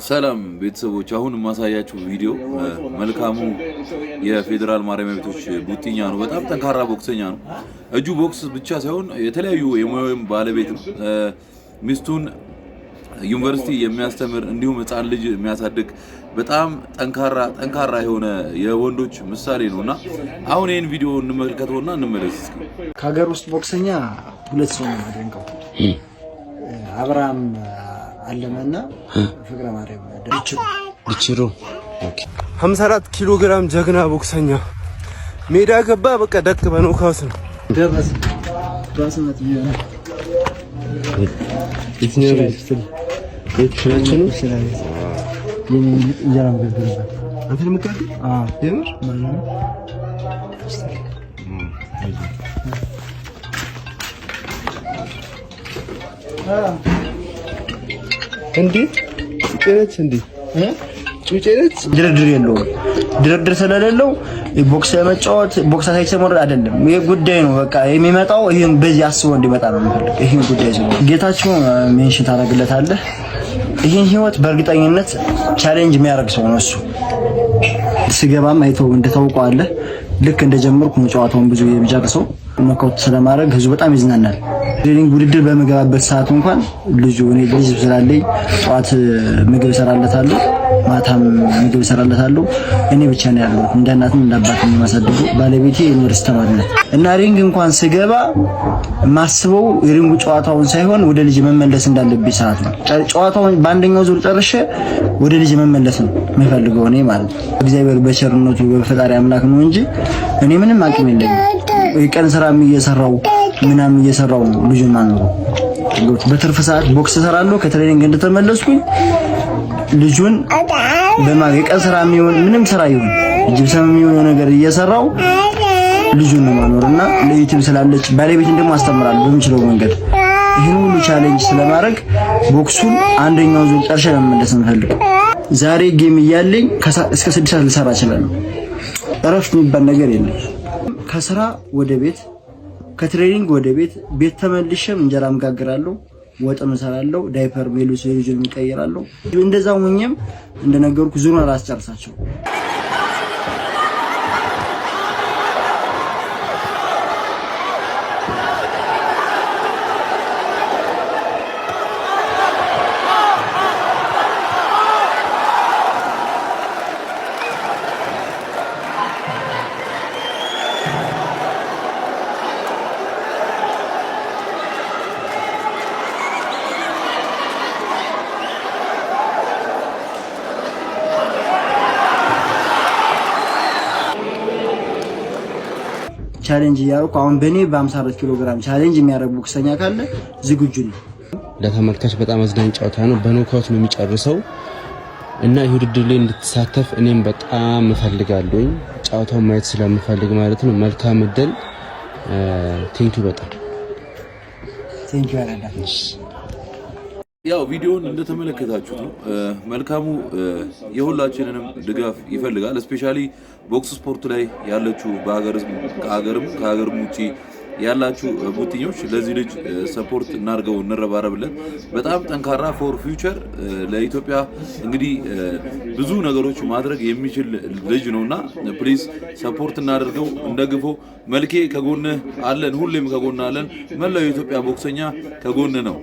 ሰላም ቤተሰቦች አሁን ማሳያችሁ ቪዲዮ መልካሙ የፌደራል ማረሚያ ቤቶች ቡቲኛ ነው። በጣም ጠንካራ ቦክሰኛ ነው። እጁ ቦክስ ብቻ ሳይሆን የተለያዩ የሙያም ባለቤት ነው። ሚስቱን ዩኒቨርሲቲ የሚያስተምር እንዲሁም ህፃን ልጅ የሚያሳድግ በጣም ጠንካራ የሆነ የወንዶች ምሳሌ ነውና አሁን ይሄን ቪዲዮ እንመልከተውና እንመለስ። ከሀገር ውስጥ ቦክሰኛ ሁለት ሰው ነው አደንቀው አብርሃም አለመና ፍቅረ ማርያም ድችሩ 54 ኪሎ ግራም ጀግና ቦክሰኛ ሜዳ ገባ። በቃ ደክ በኖካውት ነው ደረስ ራስነት ይያነ ኢትኒያ ቤስል እቺናችን ይያራም ገዝገዛ አንተ ለምካድ የምር ማለት እንዴ ጩጬነች እንዴ ጩጬነች ድርድር የለውም። ድርድር ስለሌለው ቦክስ ለመጫወት ቦክስ ሳይሰመር አይደለም። ይሄ ጉዳይ ነው። በቃ የሚመጣው ይሄን በዚህ አስቦ እንዲመጣ ነው የሚፈልግ። ይሄን ጉዳይ ነው ጌታቸው ሜንሽን ታደርግለታለህ። ይሄን ህይወት በእርግጠኝነት ቻሌንጅ የሚያደርግ ሰው ነው እሱ። ሲገባም አይተው እንደታውቀዋለህ። ልክ እንደጀመርኩ ነው ጨዋታውን ብዙ የሚጨርሰው ኖካውት ስለማድረግ ህዝቡ በጣም ይዝናናል። ትሬኒንግ ውድድር በመገባበት ሰዓት እንኳን ልጅ ስላለኝ ጧት ምግብ ሰራለታለሁ፣ ማታም ምግብ ሰራለታለሁ። እኔ ብቻ ነው ያለው እንደ እናትም እንደ አባትም የማሳደገው። ባለቤቴ ዩኒቨርሲቲ ተማሪ ናት እና ሪንግ እንኳን ስገባ ማስበው የሪንጉ ጨዋታውን ሳይሆን ወደ ልጅ መመለስ እንዳለብኝ ሰዓት ነው። ጨዋታውን በአንደኛው ዙር ጨርሼ ወደ ልጅ መመለስ ነው የምፈልገው እኔ ማለት ነው። እግዚአብሔር በቸርነቱ በፈጣሪ አምላክ ነው እንጂ እኔ ምንም አቅም የለኝም። የቀን ስራም እየሰራው ነው ልጁን ማኖሩ። በትርፍ ሰዓት ቦክስ ሰራለሁ። ከትሬኒንግ እንደተመለስኩኝ ልጁን የቀን ስራ የሚሆን ምንም ስራ ይሁን ጅብሰም የሚሆን ነገር እየሰራው ልጁን ነው ማኖርና ለዩቲዩብ ስላለች ባለቤትን ደግሞ አስተምራለሁ በሚችለው መንገድ። ይሄን ሁሉ ቻሌንጅ ስለማድረግ ቦክሱን አንደኛው ዙር ጨርሼ ለመመለስ እንፈልግ። ዛሬ ጌም እያለኝ እስከ 6 ሰዓት ልሰራ እችላለሁ። እረፍት የሚባል ነገር የለም። ከስራ ወደ ቤት ከትሬኒንግ ወደ ቤት ተመልሼም እንጀራ መጋገራለሁ፣ ወጥ እሰራለሁ፣ ዳይፐር ሜሉስ ልጅን እቀይራለሁ። እንደዛው ሆኜም እንደነገርኩ ዙሩን አላስጨርሳቸው። ቻሌንጅ ያረኩ አሁን በኔ በ54 ኪሎ ግራም ቻሌንጅ የሚያደርግ ቦክሰኛ ካለ ዝግጁ ነኝ። ለተመልካች በጣም አዝናኝ ጨዋታ ነው። በኖካውት ነው የሚጨርሰው እና ይህ ውድድር ላይ እንድትሳተፍ እኔም በጣም እፈልጋለሁ። ጨዋታውን ማየት ስለምፈልግ ማለት ነው። መልካም እድል። ቴንኪው በጣም ቴንኪው አላዳሽ። ያው ቪዲዮውን እንደተመለከታችሁት ነው። መልካሙ የሁላችንንም ድጋፍ ይፈልጋል። ስፔሻሊ ቦክስ ስፖርት ላይ ያለችው ከሀገርም ውጪ ያላችሁ ቡቲኞች ለዚህ ልጅ ሰፖርት እናርገው፣ እንረባረብለት። በጣም ጠንካራ ፎር ፊውቸር ለኢትዮጵያ እንግዲህ ብዙ ነገሮች ማድረግ የሚችል ልጅ ነውና ፕሊዝ ሰፖርት እናደርገው፣ እንደግፈው። መልኬ ከጎንህ አለን፣ ሁሌም ከጎንህ አለን። መላው የኢትዮጵያ ቦክሰኛ ከጎንህ ነው።